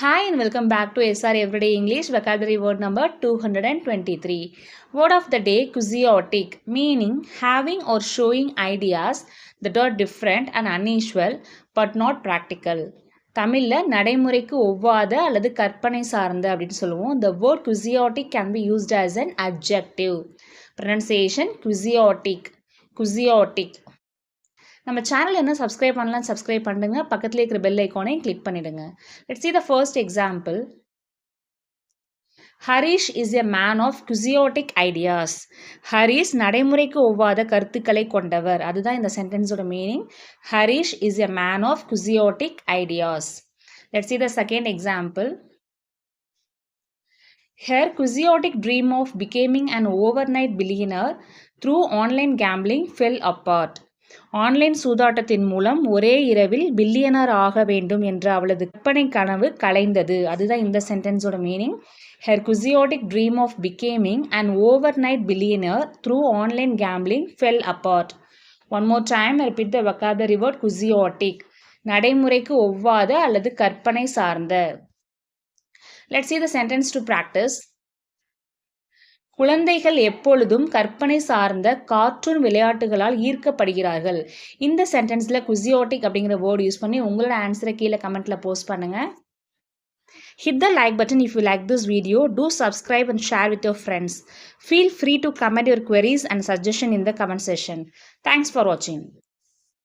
Hi and welcome back to SR Everyday English vocabulary word number 223. Word of the day quixotic, meaning having or showing ideas that are different and unusual but not practical. தமிழ்ல நடைமுறைக்கு ஒவ்வாத அல்லது கற்பனை சார்ந்த அப்படின்னு சொல்லுவோம். The word quixotic can be used as an adjective. Pronunciation quixotic. Quixotic. நம்ம channel என்ன சப்ஸ்கிரைப் பண்ணலாம் சப்ஸ்கிரைப் பண்ணுங்க பக்கத்துல இருக்கிற பெல் ஐகானை கிளிக் பண்ணிடுங்க. Let's see the first example. Harish is a man of quixotic ideas. Harish நடைமுறைக்கு ஒவ்வாத கருத்துக்களை கொண்டவர். அதுதான் இந்த சென்டென்ஸோட meaning. Harish is a man of quixotic ideas. Let's see the second example. Her quixotic dream of becoming an overnight billionaire through online gambling fell apart. Online சூதாட்டத்தின் மூலம் ஒரே இரவில் பில்லியனர் ஆக வேண்டும் என்ற அவளது கற்பனை கனவு கலைந்தது. அதுதான் இந்த சென்டென்ஸோட meaning. Her quixotic dream of becoming an overnight billionaire through online gambling fell apart. One more time, I repeat the vocabulary word quixotic. நடைமுறைக்கு ஒவ்வாத அல்லது கற்பனை சார்ந்த. Let's see the sentence to practice. குழந்தைகள் எப்பொழுதும் கற்பனை சார்ந்த கார்ட்டூன் விளையாட்டுகளால் ஈர்க்கப்படுகிறார்கள். இந்த சென்டென்ஸ்ல quixotic அப்படிங்கிற வேர்டு யூஸ் பண்ணி உங்களோட ஆன்சரை கீழே கமெண்ட்ல போஸ்ட் பண்ணுங்க. Hit the like button if you like this video. Do subscribe and share with your friends. Feel free to comment your queries and suggestions in the comment section. Thanks for watching.